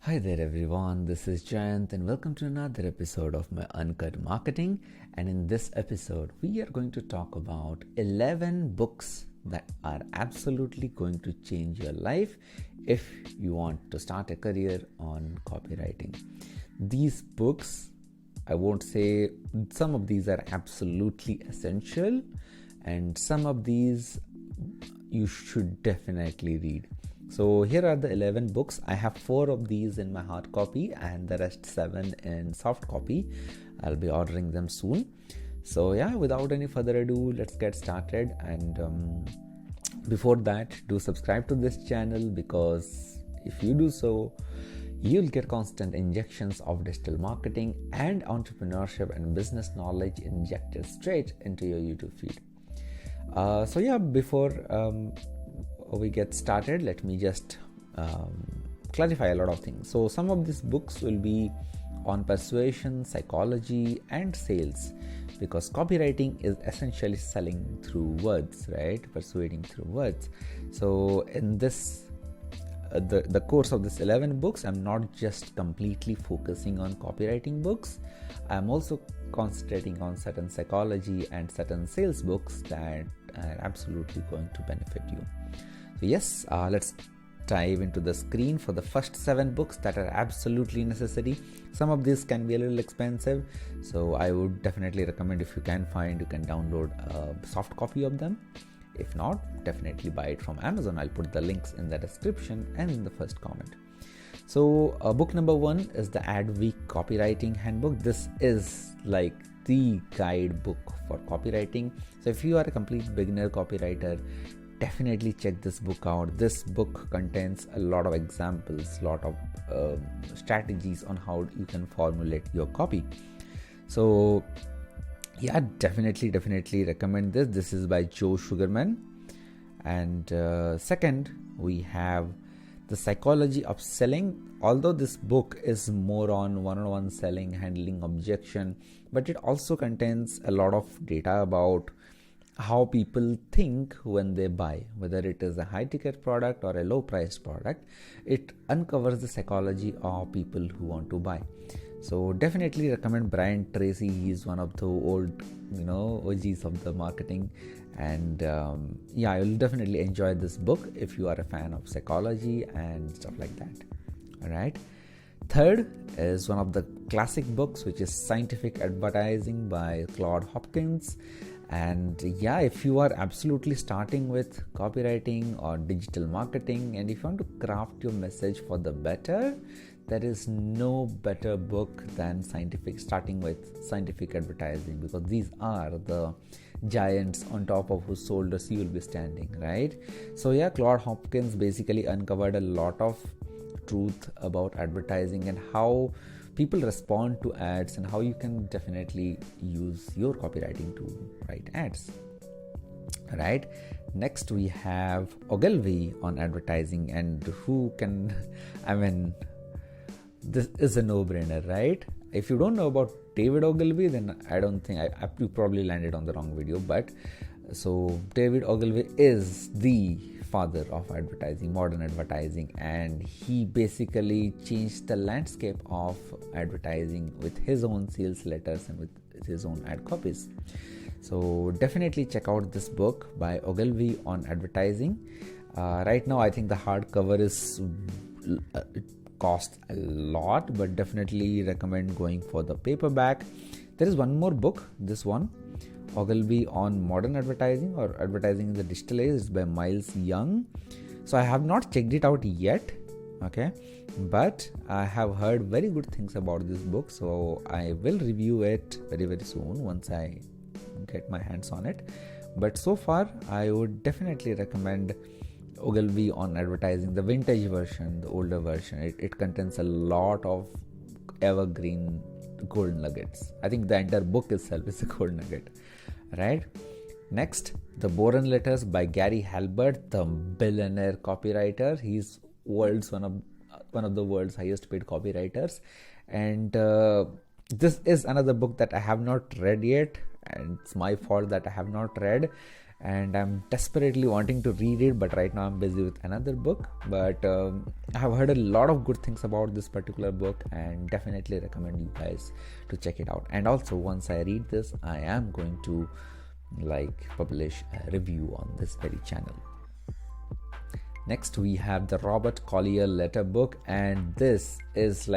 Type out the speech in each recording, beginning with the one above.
Hi there everyone, this is Jayant and welcome to another episode of my Uncut Marketing. And in this episode, we are going to talk about 11 books that are absolutely going to change your life if you want to start a career on copywriting. These books, I won't say some of these are absolutely essential and some of these you should definitely read. So here are the 11 books. I have 4 of these in my hard copy and the rest 7 in soft copy. I'll be ordering them soon. So yeah, without any further ado, let's get started. And before that, do subscribe to this channel, because if you do so, you'll get constant injections of digital marketing and entrepreneurship and business knowledge injected straight into your YouTube feed. Before we get started, let me just clarify a lot of things. So some of these books will be on persuasion, psychology and sales, because copywriting is essentially selling through words, right? Persuading through words. So in this the course of this 11 books, I'm not just completely focusing on copywriting books. I'm also concentrating on certain psychology and certain sales books that are absolutely going to benefit you. So yes, let's dive into the screen for the first 7 books that are absolutely necessary. Some of these can be a little expensive, so I would definitely recommend, if you can find, you can download a soft copy of them. If not, definitely buy it from Amazon. I'll put the links in the description and in the first comment. So book number 1 is the Adweek Copywriting Handbook. This is like the guidebook for copywriting. So if you are a complete beginner copywriter, definitely check this book out. This book contains a lot of examples, lot of strategies on how you can formulate your copy. So yeah, definitely recommend this. This is by Joe Sugarman. And second, we have The Psychology of Selling. Although this book is more on one-on-one selling, handling objection, but it also contains a lot of data about how people think when they buy, whether it is a high-ticket product or a low-priced product. It uncovers the psychology of people who want to buy. So definitely recommend Brian Tracy. He is one of the old, OGs of the marketing. And you'll definitely enjoy this book if you are a fan of psychology and stuff like that. All right. Third is one of the classic books, which is Scientific Advertising by Claude Hopkins. And yeah, if you are absolutely starting with copywriting or digital marketing, and if you want to craft your message for the better, there is no better book than starting with Scientific Advertising, because these are the giants on top of whose shoulders you will be standing, right? So yeah, Claude Hopkins basically uncovered a lot of truth about advertising and how people respond to ads and how you can definitely use your copywriting to write ads. Right. Next, we have Ogilvy on advertising, and this is a no-brainer, right? If you don't know about David Ogilvy, then I don't think you probably landed on the wrong video. But so David Ogilvy is the father of advertising, modern advertising, and he basically changed the landscape of advertising with his own sales letters and with his own ad copies. So definitely check out this book by Ogilvy on advertising. Right now, I think the hardcover it costs a lot, but definitely recommend going for the paperback. There is one more book, this one, Ogilvy on modern advertising or advertising in the digital age. It's by Miles Young. So I have not checked it out yet, okay, but I have heard very good things about this book, so I will review it very soon once I get my hands on it. But so far, I would definitely recommend Ogilvy on advertising, the vintage version, the older version. It contains a lot of evergreen gold nuggets. I think the entire book itself is a gold nugget, right? Next, The Boron Letters by Gary Halbert, the billionaire copywriter. He's one of the world's highest paid copywriters, and this is another book that I have not read yet, and it's my fault that I have not read. and I'm desperately wanting to read it, but right now I'm busy with another book. But I have heard a lot of good things about this particular book, and definitely recommend you guys to check it out. And also, once I read this, I am going to publish a review on this very channel. Next, we have the Robert Collier letter book, and this is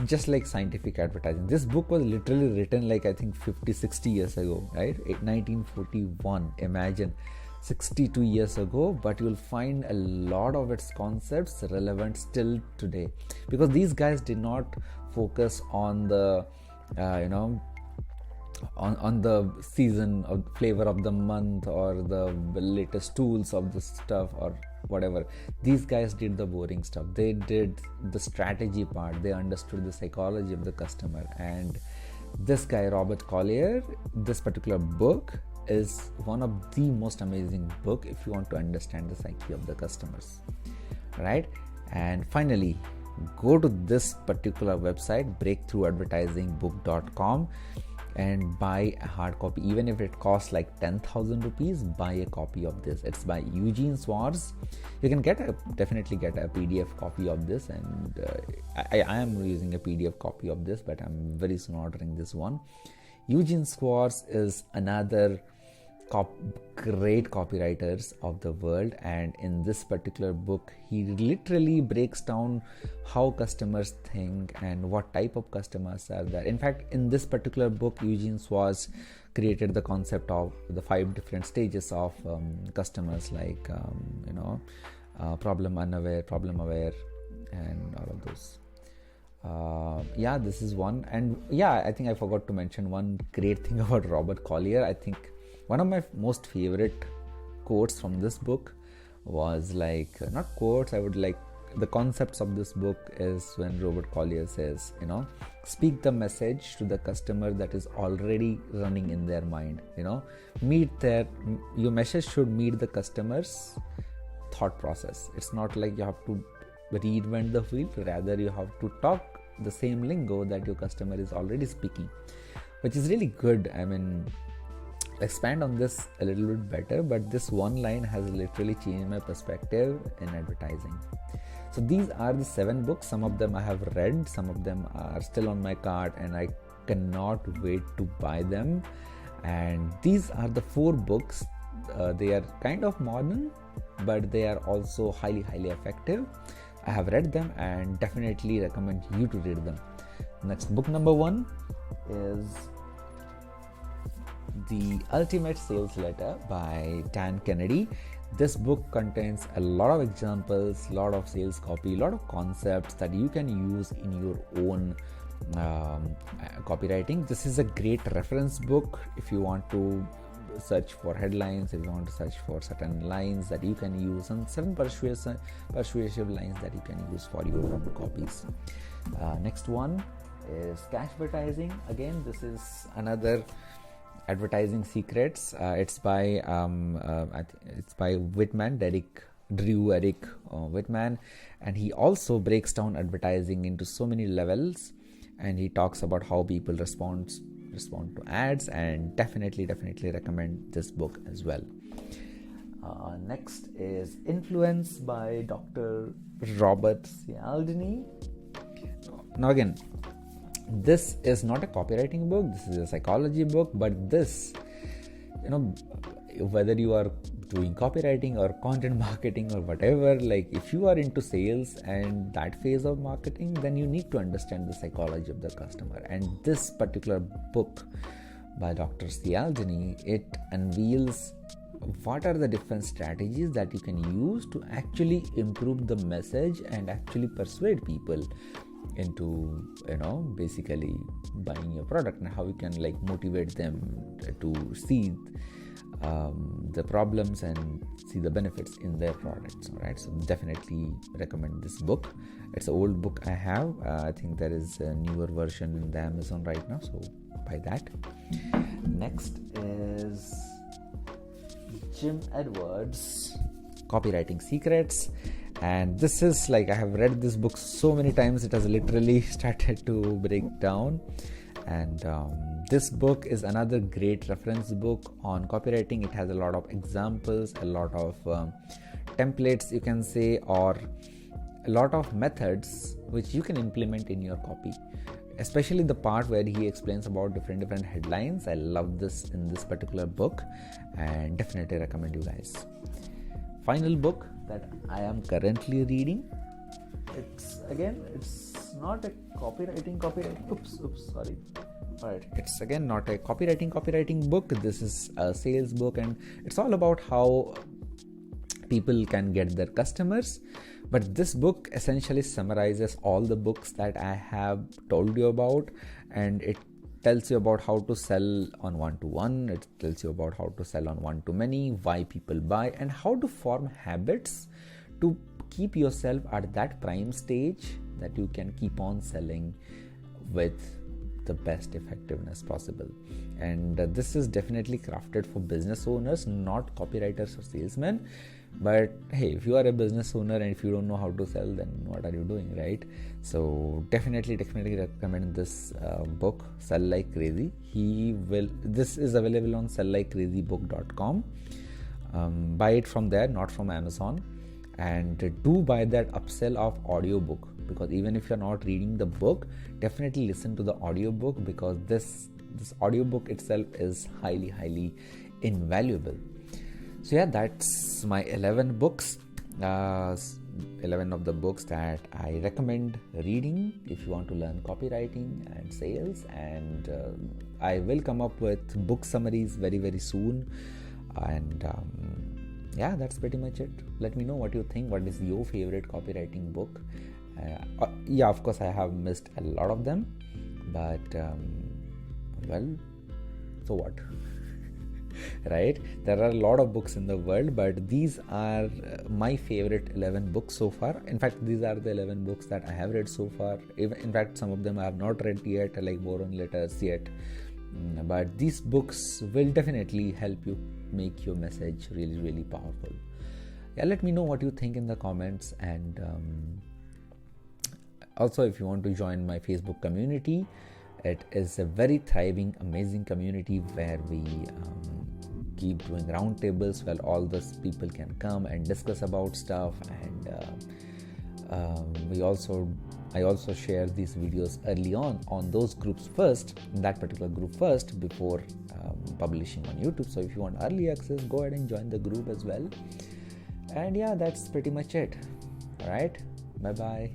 just like scientific advertising. This book was literally written I think 50-60 years ago, right? 1941. Imagine 62 years ago, but you'll find a lot of its concepts relevant still today, because these guys did not focus on the on the season or flavor of the month or the latest tools of the stuff or whatever. These guys did the boring stuff. They did the strategy part. They understood the psychology of the customer. And this guy, Robert Collier, this particular book is one of the most amazing book if you want to understand the psyche of the customers, right? And finally, go to this particular website, breakthroughadvertisingbook.com, and buy a hard copy. Even if it costs 10,000 rupees, buy a copy of this. It's by Eugene Schwartz. You can definitely get a PDF copy of this, and I am using a PDF copy of this, but I'm very soon ordering this one. Eugene Schwartz is another great copywriters of the world, and in this particular book he literally breaks down how customers think and what type of customers are there. In fact, in this particular book, Eugene Schwartz created the concept of the 5 different stages of customers, problem unaware, problem aware, and all of those. This is one. And I think I forgot to mention one great thing about Robert Collier. I think one of my most favorite quotes from this book was not quotes, the concepts of this book is when Robert Collier says, speak the message to the customer that is already running in their mind. Your message should meet the customer's thought process. It's not like you have to reinvent the wheel, rather you have to talk the same lingo that your customer is already speaking, which is really good. I mean, expand on this a little bit better, but this one line has literally changed my perspective in advertising. So these are the 7 books. Some of them I have read, some of them are still on my cart, and I cannot wait to buy them. And these are the 4 books. They are kind of modern, but they are also highly effective. I have read them and definitely recommend you to read them. Next, book number 1 is The Ultimate Sales Letter by Dan Kennedy. This book contains a lot of examples, a lot of sales copy, a lot of concepts that you can use in your own copywriting. This is a great reference book if you want to search for headlines, if you want to search for certain lines that you can use, and certain persuasive lines that you can use for your own copies. Next one is Cash Advertising. Again, this is another advertising secrets. It's by Whitman, Drew Eric Whitman, and he also breaks down advertising into so many levels, and he talks about how people respond to ads, and definitely recommend this book as well. Next is Influence by Dr. Robert Cialdini. Now again, this is not a copywriting book, this is a psychology book, but this, whether you are doing copywriting or content marketing or whatever, if you are into sales and that phase of marketing, then you need to understand the psychology of the customer. And this particular book by Dr. Cialdini, it unveils what are the different strategies that you can use to actually improve the message and actually persuade people into basically buying your product, and how you can motivate them to see the problems and see the benefits in their products. All right, so definitely recommend this book. It's an old book I have. I think there is a newer version in the Amazon right now, so buy that. Next is Jim Edwards, Copywriting Secrets. And this is I have read this book so many times, it has literally started to break down. And this book is another great reference book on copywriting. It has a lot of examples, a lot of templates, you can say, or a lot of methods which you can implement in your copy, especially the part where he explains about different headlines. I love this in this particular book and definitely recommend you guys. Final book that I am currently reading, it's not a copywriting sorry. Alright, it's again not a copywriting book. This is a sales book, and it's all about how people can get their customers. But this book essentially summarizes all the books that I have told you about, and it tells you about how to sell on one-to-one, it tells you about how to sell on one-to-many, why people buy, and how to form habits to keep yourself at that prime stage that you can keep on selling with the best effectiveness possible. And this is definitely crafted for business owners, not copywriters or salesmen. But hey, if you are a business owner and if you don't know how to sell, then what are you doing, right? So definitely recommend this book, Sell Like Crazy. This is available on selllikecrazybook.com. Buy it from there, not from Amazon. And do buy that upsell of audiobook, because even if you're not reading the book, definitely listen to the audiobook, because this audiobook itself is highly invaluable. So yeah, that's my 11 books, 11 of the books that I recommend reading if you want to learn copywriting and sales. And I will come up with book summaries very soon. And yeah, that's pretty much it. Let me know what you think. What is your favorite copywriting book? Yeah, of course I have missed a lot of them, but well, so what? Right? There are a lot of books in the world, but these are my favorite 11 books so far. In fact, these are the 11 books that I have read so far. In fact, some of them I have not read yet, like War on Letters yet. But these books will definitely help you make your message really powerful. Yeah, let me know what you think in the comments. And also, if you want to join my Facebook community, it is a very thriving, amazing community where we keep doing roundtables where all those people can come and discuss about stuff. And I also share these videos early on those groups first, in that particular group first, before publishing on YouTube. So if you want early access, go ahead and join the group as well. And yeah, that's pretty much it. All right, bye bye.